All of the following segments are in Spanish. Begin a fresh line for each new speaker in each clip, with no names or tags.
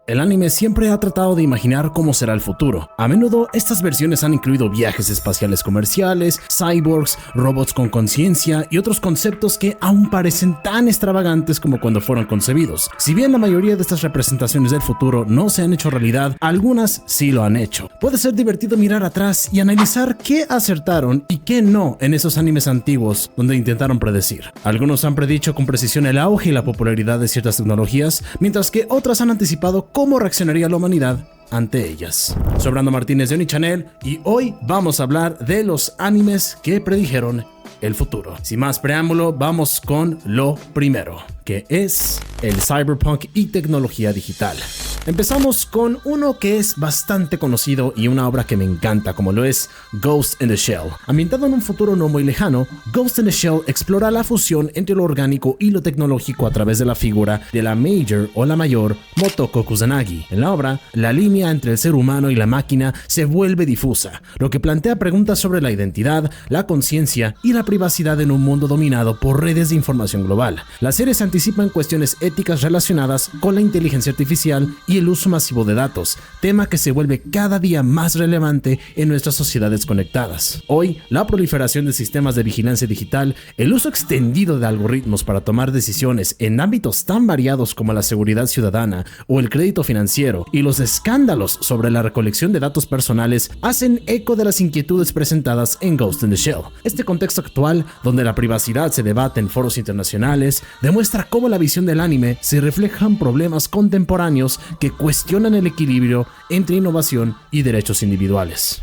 El anime siempre ha tratado de imaginar cómo será el futuro. A menudo, estas versiones han incluido viajes espaciales comerciales, cyborgs, robots con conciencia y otros conceptos que aún parecen tan extravagantes como cuando fueron concebidos. Si bien la mayoría de estas representaciones del futuro no se han hecho realidad, algunas sí lo han hecho. Puede ser divertido mirar atrás y analizar qué acertaron y qué no en esos animes antiguos donde intentaron predecir. Algunos han predicho con precisión el auge y la popularidad de ciertas tecnologías, mientras que otras han anticipado cómo reaccionaría la humanidad ante ellas. Soy Brando Martínez de OniChannel y hoy vamos a hablar de los animes que predijeron el futuro. Sin más preámbulo, vamos con lo primero, que es el cyberpunk y tecnología digital. Empezamos con uno que es bastante conocido y una obra que me encanta, como lo es Ghost in the Shell. Ambientado en un futuro no muy lejano, Ghost in the Shell explora la fusión entre lo orgánico y lo tecnológico a través de la figura de la Major o la Mayor Motoko Kusanagi. En la obra, la línea entre el ser humano y la máquina se vuelve difusa, lo que plantea preguntas sobre la identidad, la conciencia y la privacidad en un mundo dominado por redes de información global. La serie se anticipa en cuestiones éticas relacionadas con la inteligencia artificial y el uso masivo de datos, tema que se vuelve cada día más relevante en nuestras sociedades conectadas. Hoy, la proliferación de sistemas de vigilancia digital, el uso extendido de algoritmos para tomar decisiones en ámbitos tan variados como la seguridad ciudadana o el crédito financiero y los escándalos sobre la recolección de datos personales hacen eco de las inquietudes presentadas en Ghost in the Shell. Este contexto actual, donde la privacidad se debate en foros internacionales, demuestra cómo la visión del anime se reflejan problemas contemporáneos que cuestionan el equilibrio entre innovación y derechos individuales.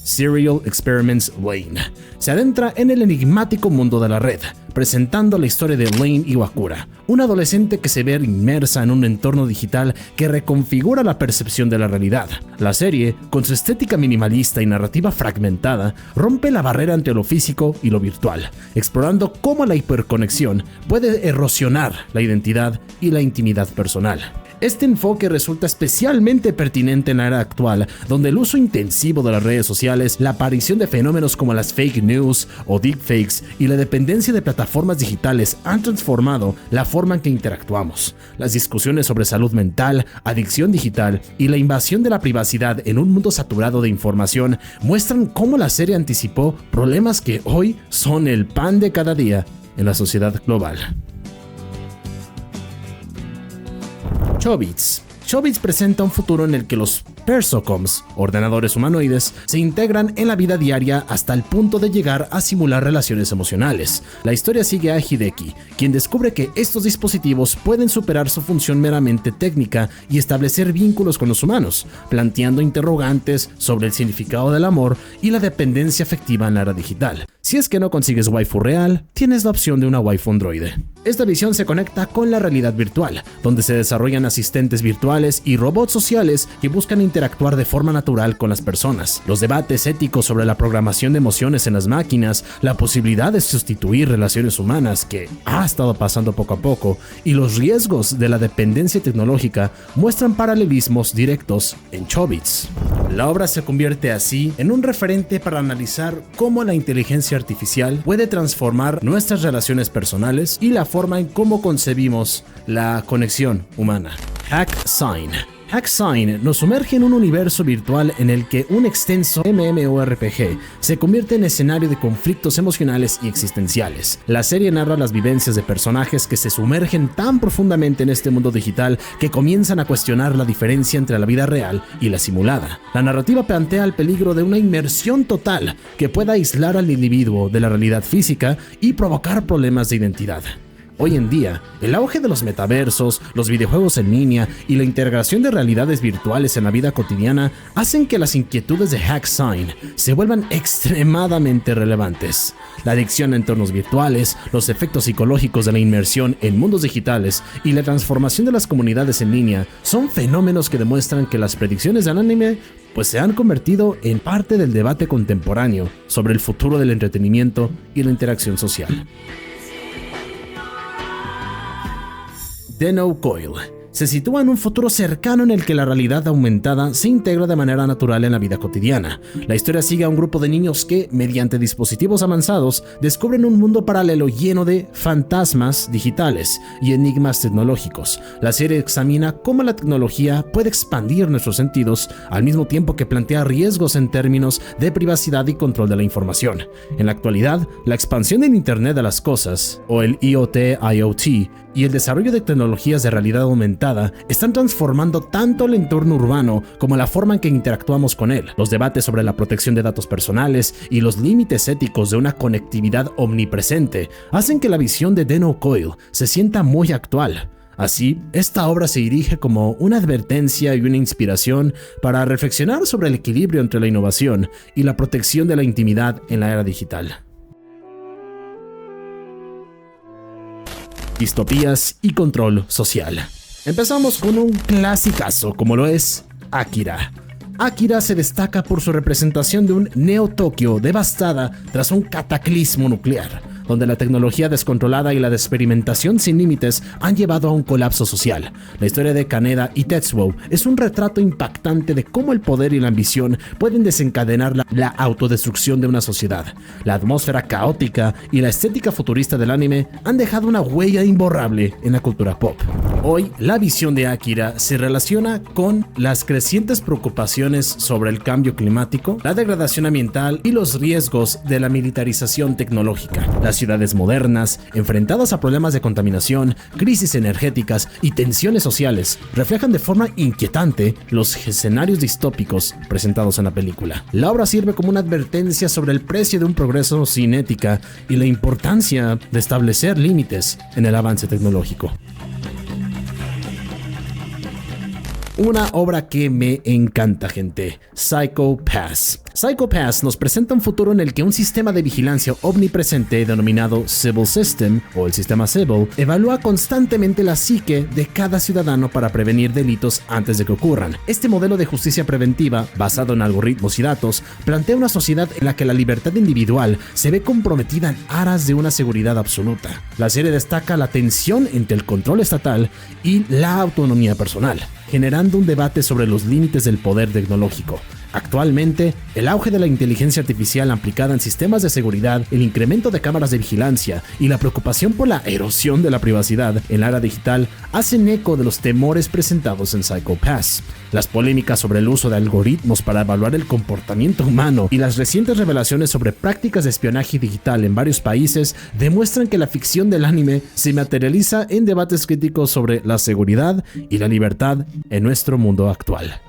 Serial Experiments Lain se adentra en el enigmático mundo de la red, presentando la historia de Lain Iwakura, una adolescente que se ve inmersa en un entorno digital que reconfigura la percepción de la realidad. La serie, con su estética minimalista y narrativa fragmentada, rompe la barrera entre lo físico y lo virtual, explorando cómo la hiperconexión puede erosionar la identidad y la intimidad personal. Este enfoque resulta especialmente pertinente en la era actual, donde el uso intensivo de las redes sociales, la aparición de fenómenos como las fake news o deepfakes y la dependencia de plataformas digitales han transformado la forma en que interactuamos. Las discusiones sobre salud mental, adicción digital y la invasión de la privacidad en un mundo saturado de información muestran cómo la serie anticipó problemas que hoy son el pan de cada día en la sociedad global. Chobits. Chobits presenta un futuro en el que los Persocoms, ordenadores humanoides, se integran en la vida diaria hasta el punto de llegar a simular relaciones emocionales. La historia sigue a Hideki, quien descubre que estos dispositivos pueden superar su función meramente técnica y establecer vínculos con los humanos, planteando interrogantes sobre el significado del amor y la dependencia afectiva en la era digital. Si es que no consigues waifu real, tienes la opción de una waifu androide. Esta visión se conecta con la realidad virtual, donde se desarrollan asistentes virtuales y robots sociales que buscan interactuar de forma natural con las personas. Los debates éticos sobre la programación de emociones en las máquinas, la posibilidad de sustituir relaciones humanas que ha estado pasando poco a poco, y los riesgos de la dependencia tecnológica muestran paralelismos directos en Chobits. La obra se convierte así en un referente para analizar cómo la inteligencia artificial puede transformar nuestras relaciones personales y la forma en cómo concebimos la conexión humana. Hack-Sign. Hack-Sign nos sumerge en un universo virtual en el que un extenso MMORPG se convierte en escenario de conflictos emocionales y existenciales. La serie narra las vivencias de personajes que se sumergen tan profundamente en este mundo digital que comienzan a cuestionar la diferencia entre la vida real y la simulada. La narrativa plantea el peligro de una inmersión total que pueda aislar al individuo de la realidad física y provocar problemas de identidad. Hoy en día, el auge de los metaversos, los videojuegos en línea y la integración de realidades virtuales en la vida cotidiana hacen que las inquietudes de Hack-Sign se vuelvan extremadamente relevantes. La adicción a entornos virtuales, los efectos psicológicos de la inmersión en mundos digitales y la transformación de las comunidades en línea son fenómenos que demuestran que las predicciones del anime se han convertido en parte del debate contemporáneo sobre el futuro del entretenimiento y la interacción social. Den-O Coil. se sitúa en un futuro cercano en el que la realidad aumentada se integra de manera natural en la vida cotidiana. La historia sigue a un grupo de niños que, mediante dispositivos avanzados, descubren un mundo paralelo lleno de fantasmas digitales y enigmas tecnológicos. La serie examina cómo la tecnología puede expandir nuestros sentidos al mismo tiempo que plantea riesgos en términos de privacidad y control de la información. En la actualidad, la expansión del Internet de las Cosas, o el IoT, y el desarrollo de tecnologías de realidad aumentada están transformando tanto el entorno urbano como la forma en que interactuamos con él. Los debates sobre la protección de datos personales y los límites éticos de una conectividad omnipresente hacen que la visión de Dan O'Coyle se sienta muy actual. Así, esta obra se dirige como una advertencia y una inspiración para reflexionar sobre el equilibrio entre la innovación y la protección de la intimidad en la era digital. Distopías y control social. Empezamos con un clasicazo como lo es Akira. Akira se destaca por su representación de un Neo-Tokio devastada tras un cataclismo nuclear, donde la tecnología descontrolada y la experimentación sin límites han llevado a un colapso social. La historia de Kaneda y Tetsuo es un retrato impactante de cómo el poder y la ambición pueden desencadenar la autodestrucción de una sociedad. La atmósfera caótica y la estética futurista del anime han dejado una huella imborrable en la cultura pop. Hoy, la visión de Akira se relaciona con las crecientes preocupaciones sobre el cambio climático, la degradación ambiental y los riesgos de la militarización tecnológica. Las ciudades modernas, enfrentadas a problemas de contaminación, crisis energéticas y tensiones sociales, reflejan de forma inquietante los escenarios distópicos presentados en la película. La obra sirve como una advertencia sobre el precio de un progreso sin ética y la importancia de establecer límites en el avance tecnológico. Una obra que me encanta, gente. Psycho Pass. Psycho Pass nos presenta un futuro en el que un sistema de vigilancia omnipresente denominado Civil System, o el sistema Civil, evalúa constantemente la psique de cada ciudadano para prevenir delitos antes de que ocurran. Este modelo de justicia preventiva, basado en algoritmos y datos, plantea una sociedad en la que la libertad individual se ve comprometida en aras de una seguridad absoluta. La serie destaca la tensión entre el control estatal y la autonomía personal, generando un debate sobre los límites del poder tecnológico. Actualmente, el auge de la inteligencia artificial aplicada en sistemas de seguridad, el incremento de cámaras de vigilancia y la preocupación por la erosión de la privacidad en la era digital hacen eco de los temores presentados en Psycho Pass. Las polémicas sobre el uso de algoritmos para evaluar el comportamiento humano y las recientes revelaciones sobre prácticas de espionaje digital en varios países demuestran que la ficción del anime se materializa en debates críticos sobre la seguridad y la libertad en nuestro mundo actual.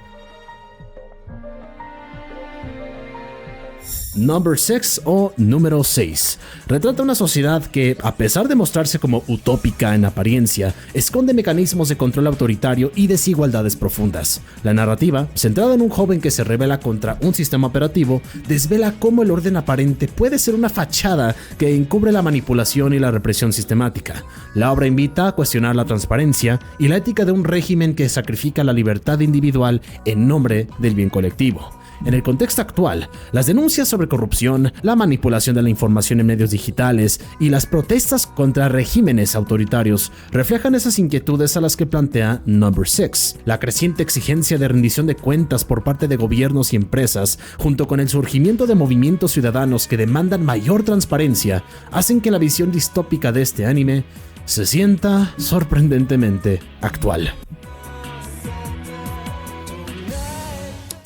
Number 6 o número 6 retrata una sociedad que, a pesar de mostrarse como utópica en apariencia, esconde mecanismos de control autoritario y desigualdades profundas. La narrativa, centrada en un joven que se rebela contra un sistema operativo, desvela cómo el orden aparente puede ser una fachada que encubre la manipulación y la represión sistemática. La obra invita a cuestionar la transparencia y la ética de un régimen que sacrifica la libertad individual en nombre del bien colectivo. En el contexto actual, las denuncias sobre corrupción, la manipulación de la información en medios digitales y las protestas contra regímenes autoritarios reflejan esas inquietudes a las que plantea Number 6. La creciente exigencia de rendición de cuentas por parte de gobiernos y empresas, junto con el surgimiento de movimientos ciudadanos que demandan mayor transparencia, hacen que la visión distópica de este anime se sienta sorprendentemente actual.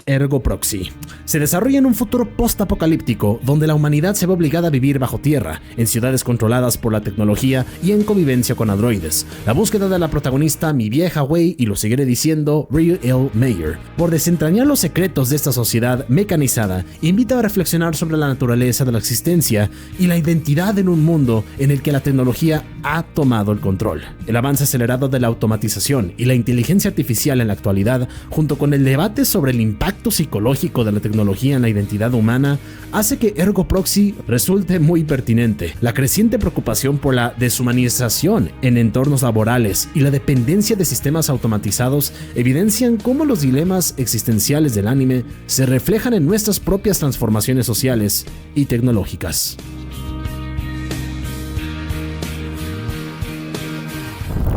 Ergo Proxy. Se desarrolla en un futuro post-apocalíptico donde la humanidad se ve obligada a vivir bajo tierra, en ciudades controladas por la tecnología y en convivencia con androides. La búsqueda de la protagonista, mi vieja Wei, y lo seguiré diciendo, Ryu L. Meyer, por desentrañar los secretos de esta sociedad mecanizada, invita a reflexionar sobre la naturaleza de la existencia y la identidad en un mundo en el que la tecnología ha tomado el control. El avance acelerado de la automatización y la inteligencia artificial en la actualidad, junto con el debate sobre el impacto psicológico de la tecnología en la identidad humana, hace que Ergo Proxy resulte muy pertinente. La creciente preocupación por la deshumanización en entornos laborales y la dependencia de sistemas automatizados evidencian cómo los dilemas existenciales del anime se reflejan en nuestras propias transformaciones sociales y tecnológicas.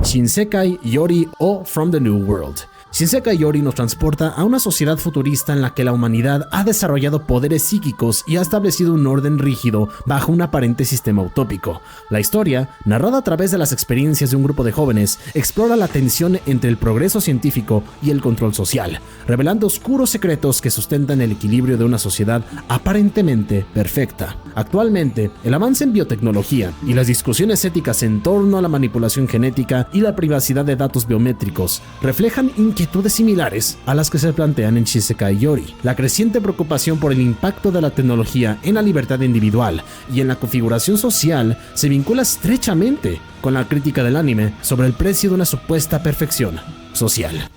Shinsekai Yori o From the New World. Shinsekai Yori nos transporta a una sociedad futurista en la que la humanidad ha desarrollado poderes psíquicos y ha establecido un orden rígido bajo un aparente sistema utópico. La historia, narrada a través de las experiencias de un grupo de jóvenes, explora la tensión entre el progreso científico y el control social, revelando oscuros secretos que sustentan el equilibrio de una sociedad aparentemente perfecta. Actualmente, el avance en biotecnología y las discusiones éticas en torno a la manipulación genética y la privacidad de datos biométricos reflejan inquietudes similares a las que se plantean en Shinsekai Yori. La creciente preocupación por el impacto de la tecnología en la libertad individual y en la configuración social se vincula estrechamente con la crítica del anime sobre el precio de una supuesta perfección social.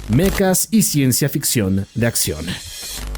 Mechas y ciencia ficción de acción.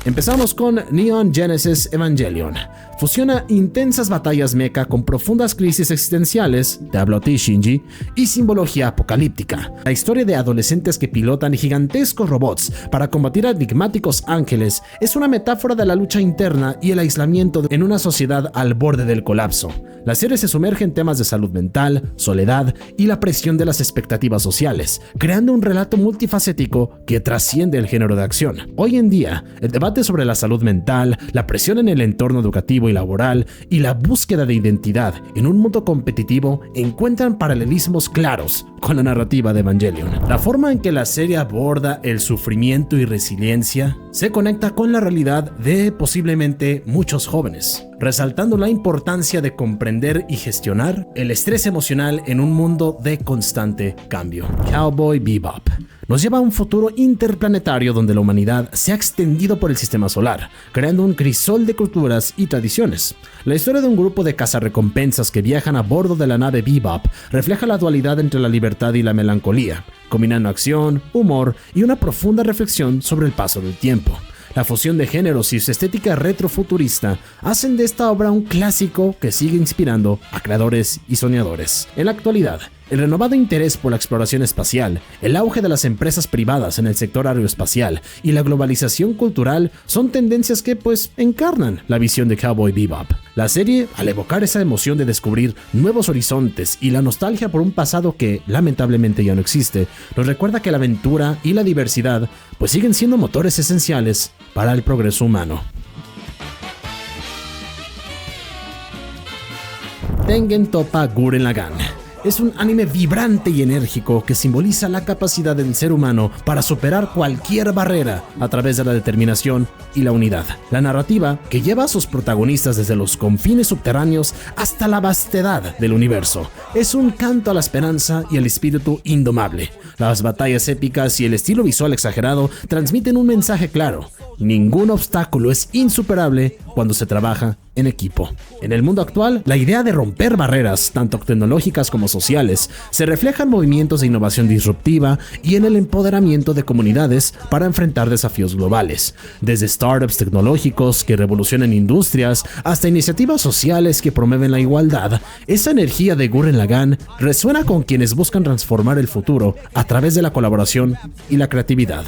Empezamos con Neon Genesis Evangelion. Fusiona intensas batallas mecha con profundas crisis existenciales, te hablo a ti Shinji, y simbología apocalíptica. La historia de adolescentes que pilotan gigantescos robots para combatir a enigmáticos ángeles es una metáfora de la lucha interna y el aislamiento en una sociedad al borde del colapso. La serie se sumerge en temas de salud mental, soledad y la presión de las expectativas sociales, creando un relato multifacético que trasciende el género de acción. Hoy en día, el debate sobre la salud mental, la presión en el entorno educativo y laboral y la búsqueda de identidad en un mundo competitivo encuentran paralelismos claros con la narrativa de Evangelion. La forma en que la serie aborda el sufrimiento y resiliencia se conecta con la realidad de posiblemente muchos jóvenes, resaltando la importancia de comprender y gestionar el estrés emocional en un mundo de constante cambio. Cowboy Bebop nos lleva a un futuro interplanetario donde la humanidad se ha extendido por el sistema solar, creando un crisol de culturas y tradiciones. La historia de un grupo de cazarrecompensas que viajan a bordo de la nave Bebop refleja la dualidad entre la libertad y la melancolía, combinando acción, humor y una profunda reflexión sobre el paso del tiempo. La fusión de géneros y su estética retrofuturista hacen de esta obra un clásico que sigue inspirando a creadores y soñadores. En la actualidad, el renovado interés por la exploración espacial, el auge de las empresas privadas en el sector aeroespacial y la globalización cultural son tendencias que encarnan la visión de Cowboy Bebop. La serie, al evocar esa emoción de descubrir nuevos horizontes y la nostalgia por un pasado que lamentablemente ya no existe, nos recuerda que la aventura y la diversidad siguen siendo motores esenciales para el progreso humano. Tengen Toppa Gurren Lagann es un anime vibrante y enérgico que simboliza la capacidad del ser humano para superar cualquier barrera a través de la determinación y la unidad. La narrativa, que lleva a sus protagonistas desde los confines subterráneos hasta la vastedad del universo, es un canto a la esperanza y al espíritu indomable. Las batallas épicas y el estilo visual exagerado transmiten un mensaje claro: ningún obstáculo es insuperable cuando se trabaja en equipo. En el mundo actual, la idea de romper barreras, tanto tecnológicas como sociales, se refleja en movimientos de innovación disruptiva y en el empoderamiento de comunidades para enfrentar desafíos globales. Desde startups tecnológicos que revolucionan industrias hasta iniciativas sociales que promueven la igualdad, esa energía de Gurren Lagann resuena con quienes buscan transformar el futuro a través de la colaboración y la creatividad.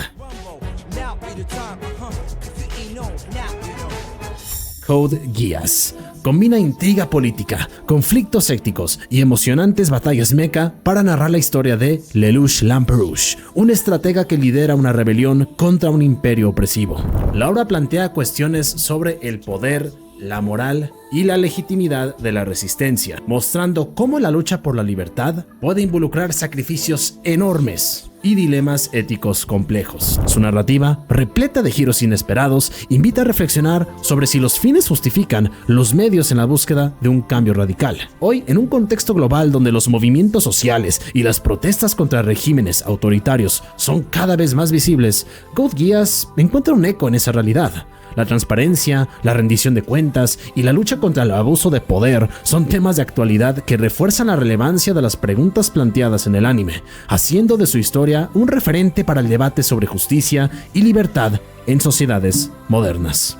Code Geass combina intriga política, conflictos éticos y emocionantes batallas mecha para narrar la historia de Lelouch Lamperouche, un estratega que lidera una rebelión contra un imperio opresivo. La obra plantea cuestiones sobre el poder, la moral y la legitimidad de la resistencia, mostrando cómo la lucha por la libertad puede involucrar sacrificios enormes y dilemas éticos complejos. Su narrativa, repleta de giros inesperados, invita a reflexionar sobre si los fines justifican los medios en la búsqueda de un cambio radical. Hoy, en un contexto global donde los movimientos sociales y las protestas contra regímenes autoritarios son cada vez más visibles, Code Geass encuentra un eco en esa realidad. La transparencia, la rendición de cuentas y la lucha contra el abuso de poder son temas de actualidad que refuerzan la relevancia de las preguntas planteadas en el anime, haciendo de su historia un referente para el debate sobre justicia y libertad en sociedades modernas.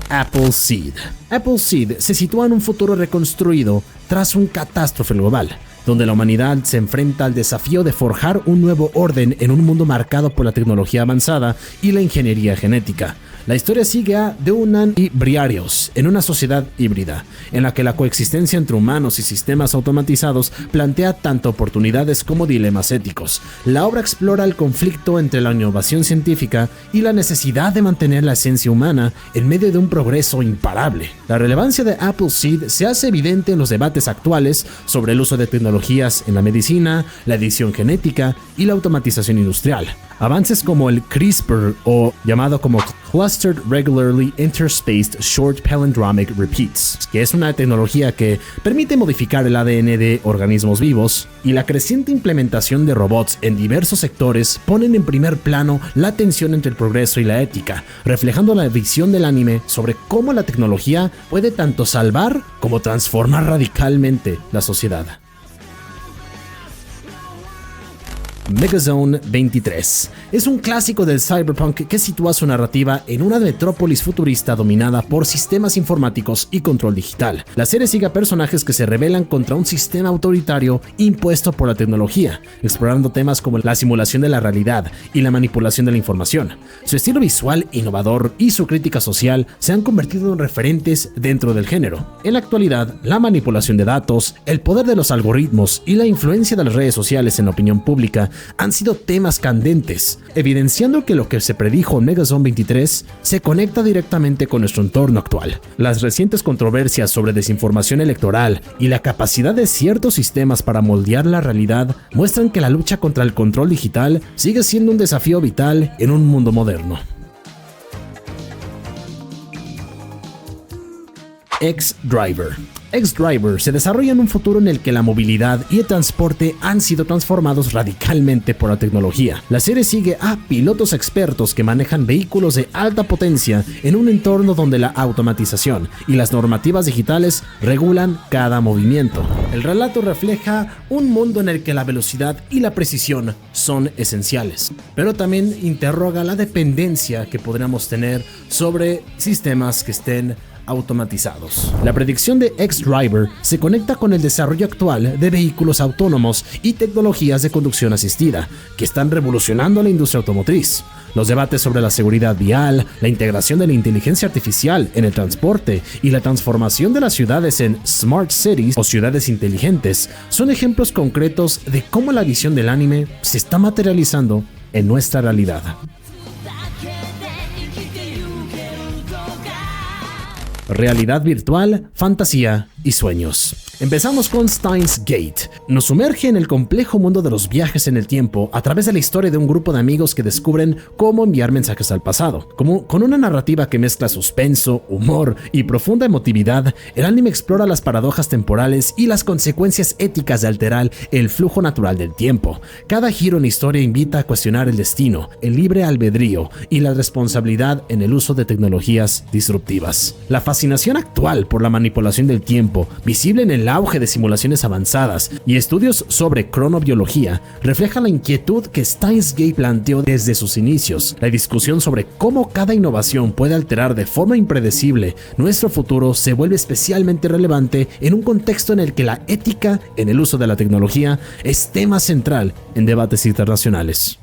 Appleseed. Appleseed se sitúa en un futuro reconstruido tras un catástrofe global, donde la humanidad se enfrenta al desafío de forjar un nuevo orden en un mundo marcado por la tecnología avanzada y la ingeniería genética. La historia sigue a Deunan y Briareos en una sociedad híbrida, en la que la coexistencia entre humanos y sistemas automatizados plantea tanto oportunidades como dilemas éticos. La obra explora el conflicto entre la innovación científica y la necesidad de mantener la esencia humana en medio de un progreso imparable. La relevancia de Appleseed se hace evidente en los debates actuales sobre el uso de tecnologías en la medicina, la edición genética y la automatización industrial. Avances como el CRISPR, o llamado como Clustered Regularly Interspaced Short Palindromic Repeats, que es una tecnología que permite modificar el ADN de organismos vivos, y la creciente implementación de robots en diversos sectores ponen en primer plano la tensión entre el progreso y la ética, reflejando la visión del anime sobre cómo la tecnología puede tanto salvar como transformar radicalmente la sociedad. Megazone 23 es un clásico del cyberpunk que sitúa su narrativa en una metrópolis futurista dominada por sistemas informáticos y control digital. La serie sigue a personajes que se rebelan contra un sistema autoritario impuesto por la tecnología, explorando temas como la simulación de la realidad y la manipulación de la información. Su estilo visual innovador y su crítica social se han convertido en referentes dentro del género. En la actualidad, la manipulación de datos, el poder de los algoritmos y la influencia de las redes sociales en la opinión pública han sido temas candentes, evidenciando que lo que se predijo en Megazone 23 se conecta directamente con nuestro entorno actual. Las recientes controversias sobre desinformación electoral y la capacidad de ciertos sistemas para moldear la realidad muestran que la lucha contra el control digital sigue siendo un desafío vital en un mundo moderno. X-Driver. X-Driver se desarrolla en un futuro en el que la movilidad y el transporte han sido transformados radicalmente por la tecnología. La serie sigue a pilotos expertos que manejan vehículos de alta potencia en un entorno donde la automatización y las normativas digitales regulan cada movimiento. El relato refleja un mundo en el que la velocidad y la precisión son esenciales, pero también interroga la dependencia que podríamos tener sobre sistemas que estén automatizados. La predicción de X-Driver se conecta con el desarrollo actual de vehículos autónomos y tecnologías de conducción asistida, que están revolucionando la industria automotriz. Los debates sobre la seguridad vial, la integración de la inteligencia artificial en el transporte y la transformación de las ciudades en Smart Cities o ciudades inteligentes son ejemplos concretos de cómo la visión del anime se está materializando en nuestra realidad. Realidad virtual, fantasía y sueños. Empezamos con Steins Gate. Nos sumerge en el complejo mundo de los viajes en el tiempo a través de la historia de un grupo de amigos que descubren cómo enviar mensajes al pasado. Con una narrativa que mezcla suspenso, humor y profunda emotividad, el anime explora las paradojas temporales y las consecuencias éticas de alterar el flujo natural del tiempo. Cada giro en la historia invita a cuestionar el destino, el libre albedrío y la responsabilidad en el uso de tecnologías disruptivas. La fascinación actual por la manipulación del tiempo, visible en el auge de simulaciones avanzadas y estudios sobre cronobiología, refleja la inquietud que Steins Gate planteó desde sus inicios. La discusión sobre cómo cada innovación puede alterar de forma impredecible nuestro futuro se vuelve especialmente relevante en un contexto en el que la ética en el uso de la tecnología es tema central en debates internacionales.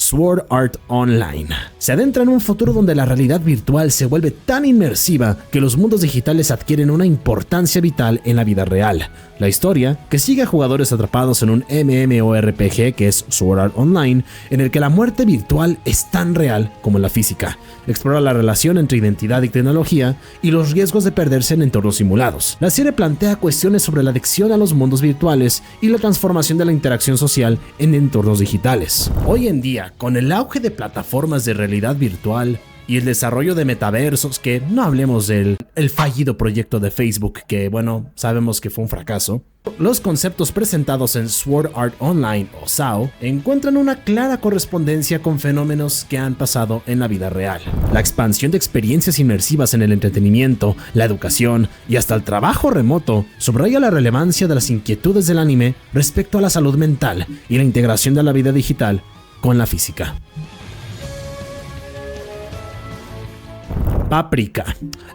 Sword Art Online. Se adentra en un futuro donde la realidad virtual se vuelve tan inmersiva que los mundos digitales adquieren una importancia vital en la vida real. La historia, que sigue a jugadores atrapados en un MMORPG que es Sword Art Online, en el que la muerte virtual es tan real como la física. Explora la relación entre identidad y tecnología y los riesgos de perderse en entornos simulados. La serie plantea cuestiones sobre la adicción a los mundos virtuales y la transformación de la interacción social en entornos digitales. Hoy en día, con el auge de plataformas de realidad virtual y el desarrollo de metaversos, que no hablemos del fallido proyecto de Facebook, que bueno, sabemos que fue un fracaso, los conceptos presentados en Sword Art Online o SAO encuentran una clara correspondencia con fenómenos que han pasado en la vida real. La expansión de experiencias inmersivas en el entretenimiento, la educación y hasta el trabajo remoto subraya la relevancia de las inquietudes del anime respecto a la salud mental y la integración de la vida digital con la física. Paprika.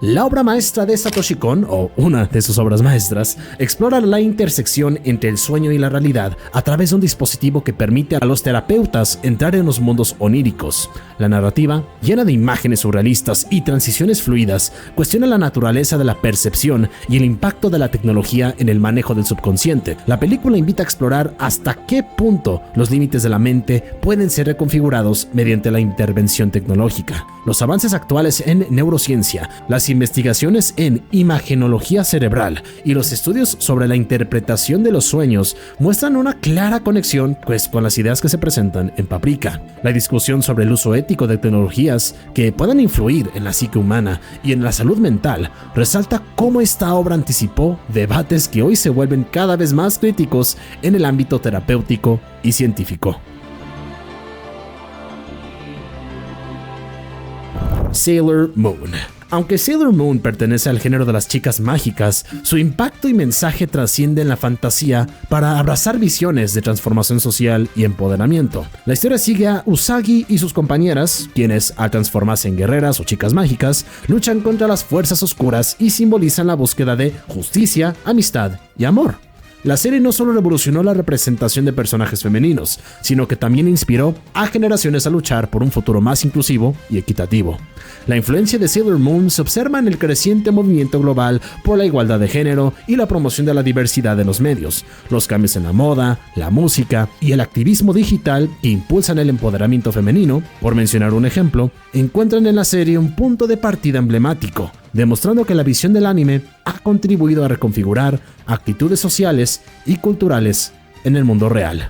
La obra maestra de Satoshi Kon, o una de sus obras maestras, explora la intersección entre el sueño y la realidad a través de un dispositivo que permite a los terapeutas entrar en los mundos oníricos. La narrativa, llena de imágenes surrealistas y transiciones fluidas, cuestiona la naturaleza de la percepción y el impacto de la tecnología en el manejo del subconsciente. La película invita a explorar hasta qué punto los límites de la mente pueden ser reconfigurados mediante la intervención tecnológica. Los avances actuales en neurociencia, las investigaciones en imagenología cerebral y los estudios sobre la interpretación de los sueños muestran una clara conexión con las ideas que se presentan en Paprika. La discusión sobre el uso ético de tecnologías que puedan influir en la psique humana y en la salud mental resalta cómo esta obra anticipó debates que hoy se vuelven cada vez más críticos en el ámbito terapéutico y científico. Sailor Moon. Aunque Sailor Moon pertenece al género de las chicas mágicas, su impacto y mensaje trascienden la fantasía para abrazar visiones de transformación social y empoderamiento. La historia sigue a Usagi y sus compañeras, quienes, al transformarse en guerreras o chicas mágicas, luchan contra las fuerzas oscuras y simbolizan la búsqueda de justicia, amistad y amor. La serie no solo revolucionó la representación de personajes femeninos, sino que también inspiró a generaciones a luchar por un futuro más inclusivo y equitativo. La influencia de Sailor Moon se observa en el creciente movimiento global por la igualdad de género y la promoción de la diversidad en los medios, los cambios en la moda, la música y el activismo digital que impulsan el empoderamiento femenino, por mencionar un ejemplo, encuentran en la serie un punto de partida emblemático, demostrando que la visión del anime ha contribuido a reconfigurar actitudes sociales y culturales en el mundo real.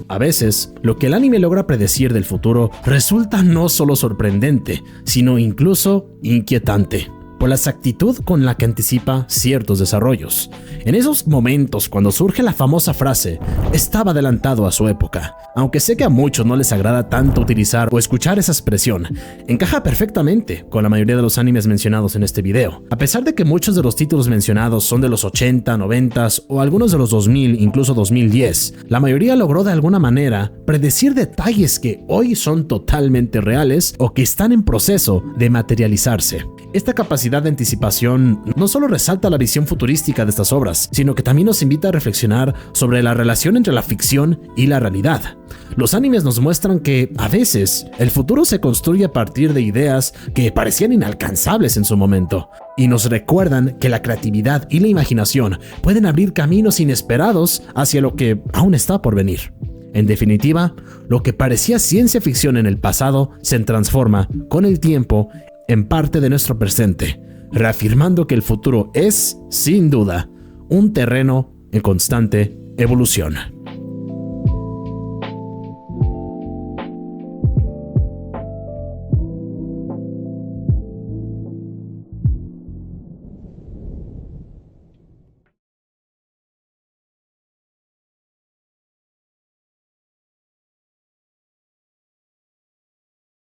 A veces, lo que el anime logra predecir del futuro resulta no solo sorprendente, sino incluso inquietante, por la exactitud con la que anticipa ciertos desarrollos. En esos momentos, cuando surge la famosa frase, estaba adelantado a su época. Aunque sé que a muchos no les agrada tanto utilizar o escuchar esa expresión, encaja perfectamente con la mayoría de los animes mencionados en este video. A pesar de que muchos de los títulos mencionados son de los 80, 90 o algunos de los 2000, incluso 2010, la mayoría logró de alguna manera predecir detalles que hoy son totalmente reales o que están en proceso de materializarse. Esta capacidad de anticipación no solo resalta la visión futurística de estas obras, sino que también nos invita a reflexionar sobre la relación entre la ficción y la realidad. Los animes nos muestran que, a veces, el futuro se construye a partir de ideas que parecían inalcanzables en su momento, y nos recuerdan que la creatividad y la imaginación pueden abrir caminos inesperados hacia lo que aún está por venir. En definitiva, lo que parecía ciencia ficción en el pasado se transforma, con el tiempo, en parte de nuestro presente, reafirmando que el futuro es, sin duda, un terreno en constante evolución.